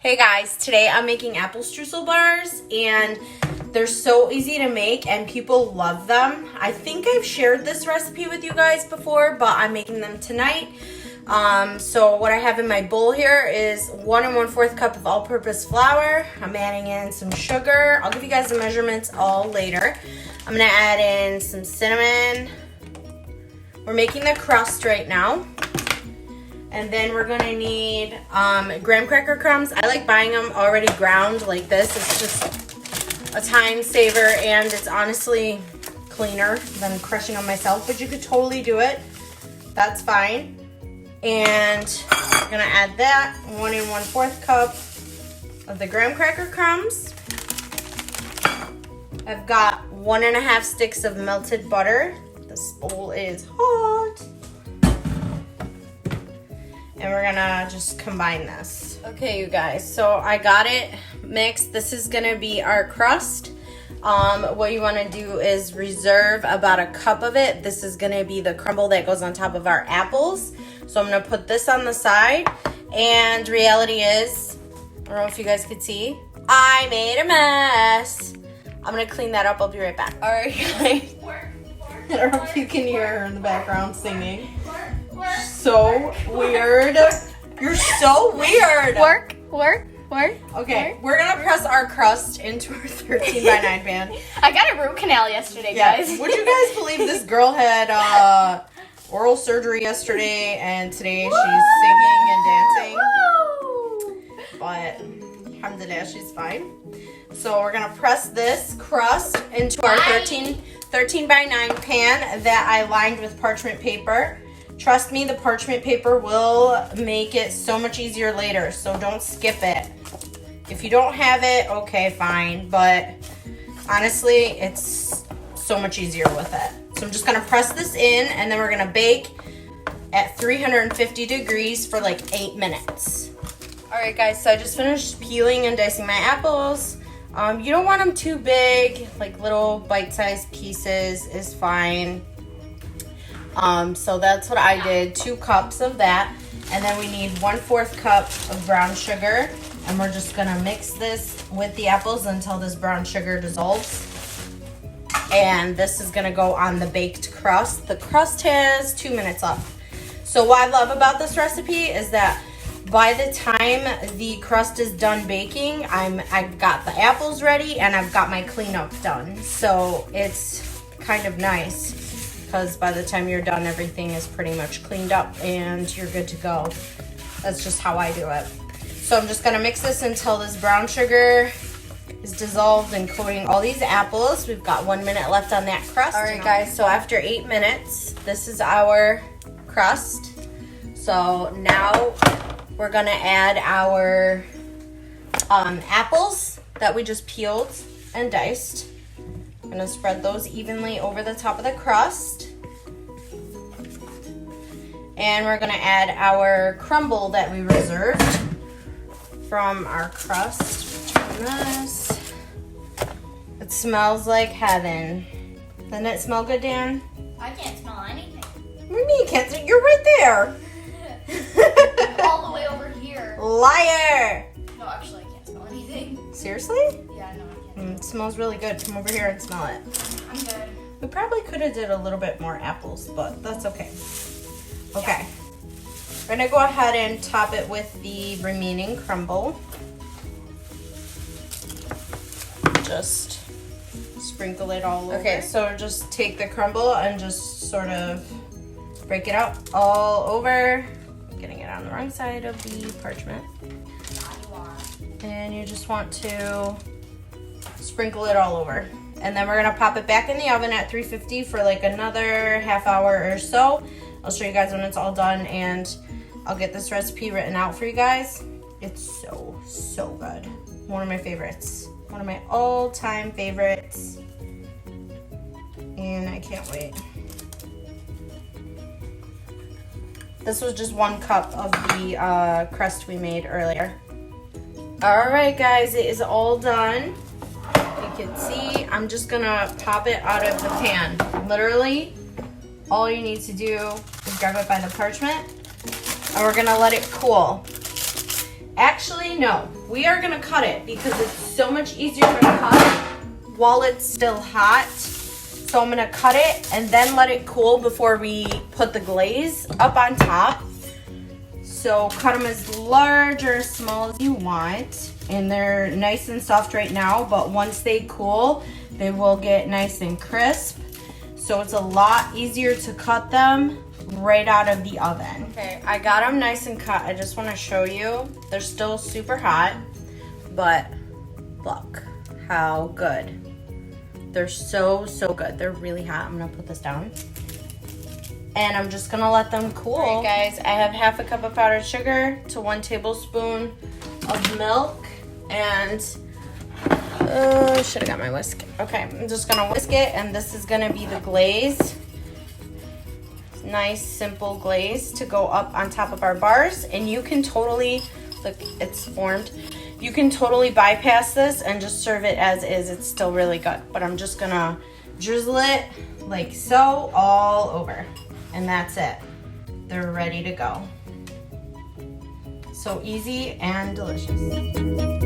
Hey guys, today I'm making apple streusel bars and they're so easy to make and people love them. I think I've shared this recipe with you guys before, but I'm making them tonight. So what I have in my bowl here is 1 1/4 cup of all-purpose flour. I'm adding in some sugar. I'll give you guys the measurements all later. I'm gonna add in some cinnamon. We're making the crust right now. And then we're gonna need graham cracker crumbs. I like buying them already ground like this. It's just a time saver and it's honestly cleaner than crushing them myself, but you could totally do it. That's fine. And I'm gonna add that 1 1/4 cup of the graham cracker crumbs. I've got 1 1/2 sticks of melted butter. This bowl is hot. And we're gonna just combine this. Okay, you guys, so I got it mixed. This is gonna be our crust. What you wanna do is reserve about a cup of it. This is gonna be the crumble that goes on top of our apples. So I'm gonna put this on the side. And reality is, I don't know if you guys could see, I made a mess. I'm gonna clean that up, I'll be right back. All right, guys. I don't know if you can hear her in the background singing. So weird. You're so weird. Work. Okay, we're gonna press our crust into our 13 by 9 pan. I got a root canal yesterday, guys. Would you guys believe this girl had oral surgery yesterday and today she's singing and dancing? But alhamdulillah, she's fine. So we're gonna press this crust into our 13 by 9 pan that I lined with parchment paper. Trust me, the parchment paper will make it so much easier later, so don't skip it. If you don't have it, okay, fine, but honestly, it's so much easier with it. So I'm just gonna press this in, and then we're gonna bake at 350 degrees for like 8 minutes. All right, guys, so I just finished peeling and dicing my apples. You don't want them too big, like little bite-sized pieces is fine. So that's what I did, 2 cups of that. And then we need 1/4 cup of brown sugar. And we're just gonna mix this with the apples until this brown sugar dissolves. And this is gonna go on the baked crust. The crust has 2 minutes left. So what I love about this recipe is that by the time the crust is done baking, I've got the apples ready and I've got my cleanup done. So it's kind of nice, because by the time you're done, everything is pretty much cleaned up and you're good to go. That's just how I do it. So I'm just gonna mix this until this brown sugar is dissolved and coating all these apples. We've got 1 minute left on that crust. All right, guys, so after 8 minutes, this is our crust. So now we're gonna add our apples that we just peeled and diced. I'm gonna spread those evenly over the top of the crust. And we're gonna add our crumble that we reserved from our crust. Turn this. It smells like heaven. Doesn't it smell good, Dan? I can't smell anything. What do you mean you can't? You're right there. All the way over here. Liar! No, actually, I can't smell anything. Seriously? Yeah, no, I can't. It smells really good. Come over here and smell it. I'm good. We probably could have did a little bit more apples, but that's okay. Okay. We're gonna go ahead and top it with the remaining crumble. Just sprinkle it all over. Okay, so just take the crumble and just sort of break it out all over. I'm getting it on the wrong side of the parchment. And you just want to sprinkle it all over. And then we're gonna pop it back in the oven at 350 for like another half hour or so. I'll show you guys when it's all done and I'll get this recipe written out for you guys. It's so good. One of my favorites. One of my all-time favorites. And I can't wait. This was just 1 cup of the crust we made earlier. All right, guys, it is all done. You can see, I'm just gonna pop it out of the pan. Literally, all you need to do is grab it by the parchment and we're gonna let it cool. Actually, no, we are gonna cut it because it's so much easier to cut while it's still hot. So I'm gonna cut it and then let it cool before we put the glaze up on top. So cut them as large or as small as you want. And they're nice and soft right now, but once they cool, they will get nice and crisp. So it's a lot easier to cut them right out of the oven. Okay, I got them nice and cut. I just want to show you. They're still super hot, but look how good. They're so good. They're really hot. I'm gonna put this down. And I'm just gonna let them cool. All right, guys, I have half a cup of powdered sugar to 1 tablespoon of milk, and should have got my whisk. Okay, I'm just gonna whisk it, and this is gonna be the glaze. Nice, simple glaze to go up on top of our bars, and you can totally, look, it's formed. You can totally bypass this and just serve it as is. It's still really good, but I'm just gonna drizzle it like so all over, and that's it. They're ready to go. So easy and delicious.